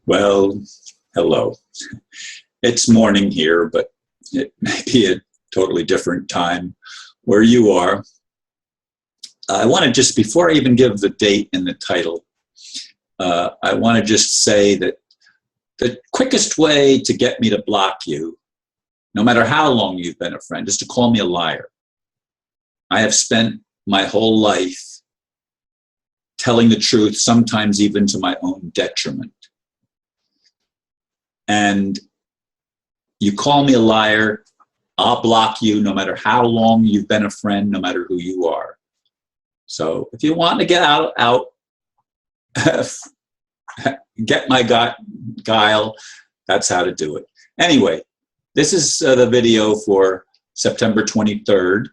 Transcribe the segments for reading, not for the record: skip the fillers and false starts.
Well, hello. It's morning here, but it may be a totally different time where you are. I want to just, before I even give the date and the title, I want to just say that the quickest way to get me to block you, no matter how long you've been a friend, is to call me a liar. I have spent my whole life telling the truth, sometimes even to my own detriment. And you call me a liar, I'll block you no matter how long you've been a friend, no matter who you are. So if you want to get out, get my guile, that's how to do it. Anyway, this is the video for September 23rd,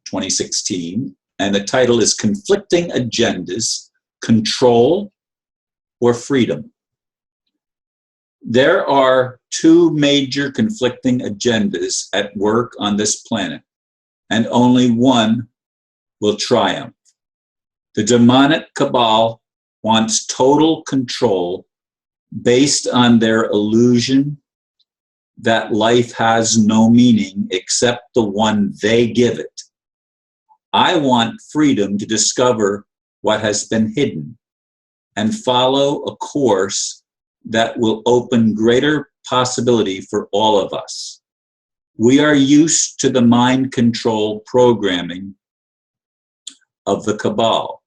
2016, and the title is Conflicting Agendas, Control or Freedom. There are two major conflicting agendas at work on this planet, and only one will triumph. The demonic cabal wants total control based on their illusion that life has no meaning except the one they give it. I want freedom to discover what has been hidden and follow a course that will open greater possibility for all of us. We are used to the mind control programming of the cabal.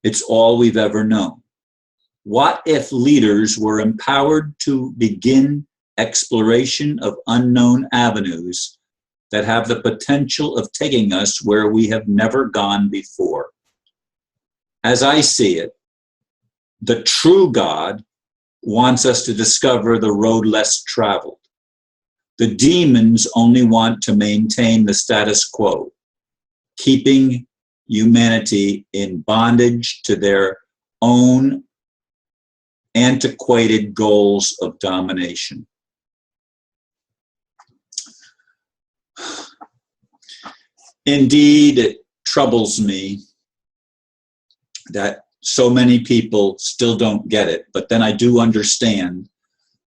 It's all we've ever known. What if leaders were empowered to begin exploration of unknown avenues that have the potential of taking us where we have never gone before? As I see it, the true God wants us to discover the road less traveled. The demons only want to maintain the status quo, keeping humanity in bondage to their own antiquated goals of domination. Indeed, it troubles me that so many people still don't get it, but then I do understand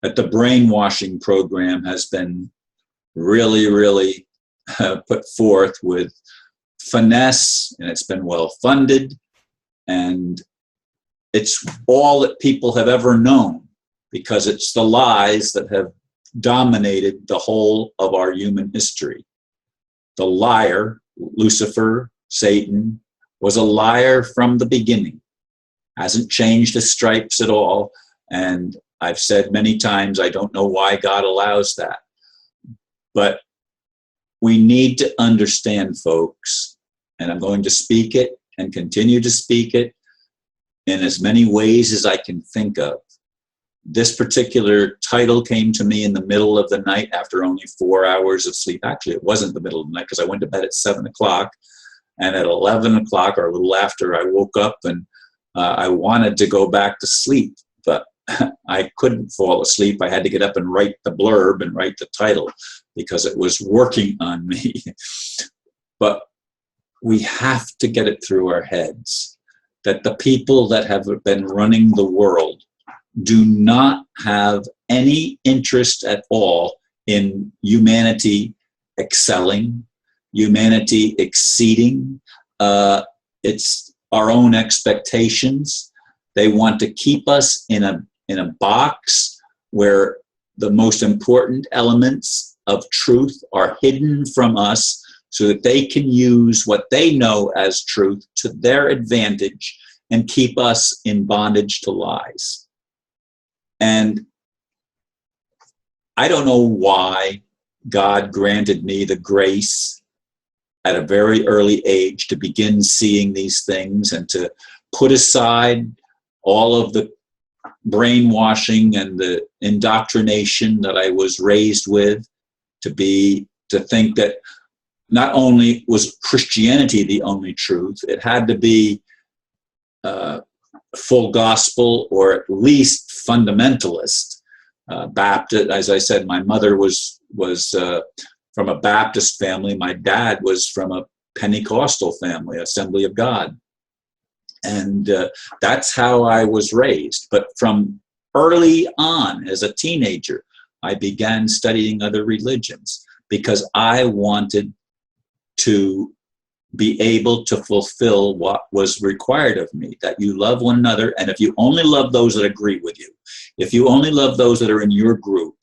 that the brainwashing program has been really put forth with finesse, and it's been well funded, and it's all that people have ever known, because it's the lies that have dominated the whole of our human history. The liar, Lucifer, Satan, was a liar from the beginning. Hasn't changed his stripes at all, and I've said many times I don't know why God allows that. But we need to understand, folks, and I'm going to speak it and continue to speak it in as many ways as I can think of. This particular title came to me in the middle of the night after only 4 hours of sleep. Actually, it wasn't the middle of the night because I went to bed at 7 o'clock, and at 11 o'clock or a little after, I woke up and I wanted to go back to sleep, but I couldn't fall asleep. I had to get up and write the blurb and write the title because it was working on me. But we have to get it through our heads that the people that have been running the world do not have any interest at all in humanity excelling, humanity exceeding. It's our own expectations. They want to keep us in a box where the most important elements of truth are hidden from us so that they can use what they know as truth to their advantage and keep us in bondage to lies. And I don't know why God granted me the grace at a very early age to begin seeing these things and to put aside all of the brainwashing and the indoctrination that I was raised with, to think that not only was Christianity the only truth, it had to be full gospel, or at least fundamentalist. Baptist, as I said, my mother was from a Baptist family. My dad was from a Pentecostal family, Assembly of God. And that's how I was raised. But from early on as a teenager, I began studying other religions because I wanted to be able to fulfill what was required of me, that you love one another. And if you only love those that agree with you, if you only love those that are in your group,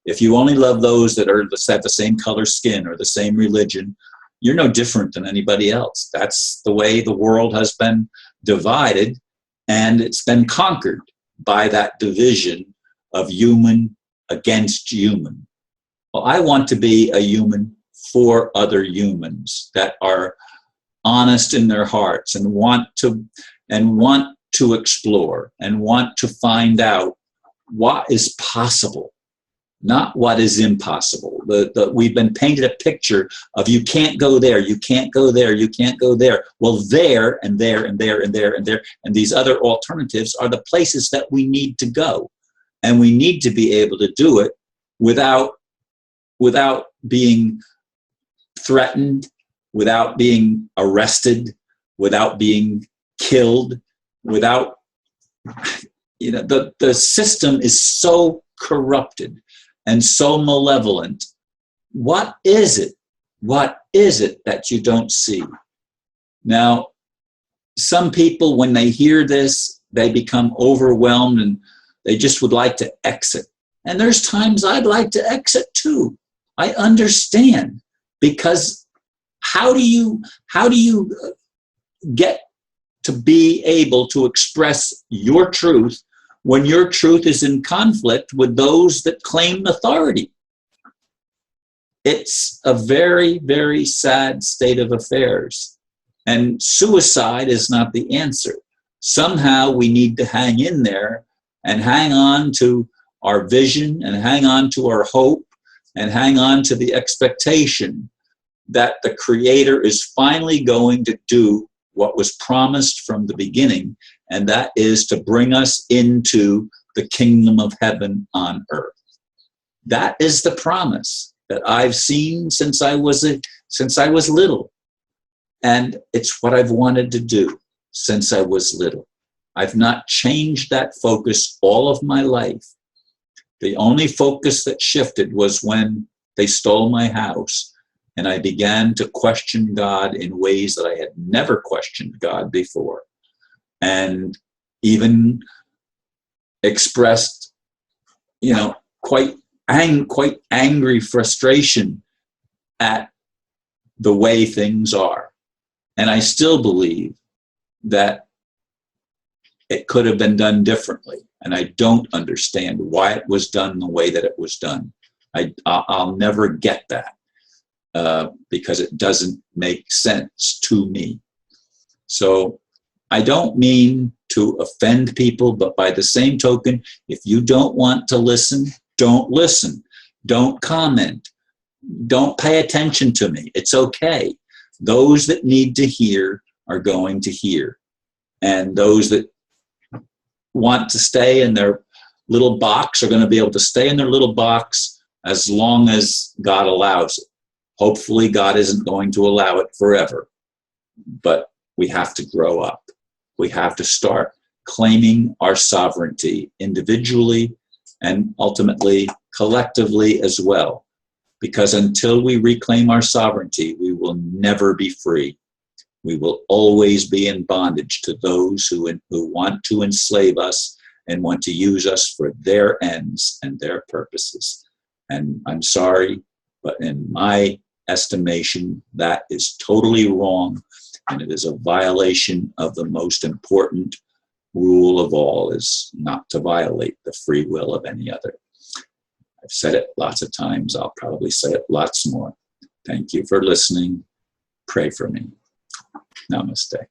if you only love those that have the same color skin or the same religion, you're no different than anybody else. That's the way the world has been divided, and it's been conquered by that division of human against human. Well, I want to be a human for other humans that are honest in their hearts and want to explore and want to find out what is possible, not what is impossible. We've been painted a picture of you can't go there, you can't go there, you can't go there. Well, there and there and there and there and there and these other alternatives are the places that we need to go. And we need to be able to do it without being threatened, without being arrested, without being killed, without, the system is so corrupted and so malevolent. What is it? What is it that you don't see? Now, some people, when they hear this, they become overwhelmed and they just would like to exit. And there's times I'd like to exit too. I understand, because how do you get to be able to express your truth when your truth is in conflict with those that claim authority? It's a very, very sad state of affairs. And suicide is not the answer. Somehow we need to hang in there and hang on to our vision and hang on to our hope and hang on to the expectation that the Creator is finally going to do what was promised from the beginning, and that is to bring us into the kingdom of heaven on earth. That is the promise that I've seen since I was little. And it's what I've wanted to do since I was little. I've not changed that focus all of my life. The only focus that shifted was when they stole my house, and I began to question God in ways that I had never questioned God before, and even expressed, quite angry frustration at the way things are. And I still believe that it could have been done differently. And I don't understand why it was done the way that it was done. I'll never get that because it doesn't make sense to me. So I don't mean to offend people, but by the same token, if you don't want to listen, don't listen. Don't comment. Don't pay attention to me. It's okay. Those that need to hear are going to hear. And those that want to stay in their little box are going to be able to stay in their little box as long as God allows it. Hopefully God isn't going to allow it forever. But we have to grow up. We have to start claiming our sovereignty individually and ultimately collectively as well. Because until we reclaim our sovereignty, we will never be free. We will always be in bondage to those who want to enslave us and want to use us for their ends and their purposes. And I'm sorry, but in my estimation, that is totally wrong, and it is a violation of the most important rule of all, is not to violate the free will of any other. I've said it lots of times. I'll probably say it lots more. Thank you for listening. Pray for me. Namaste.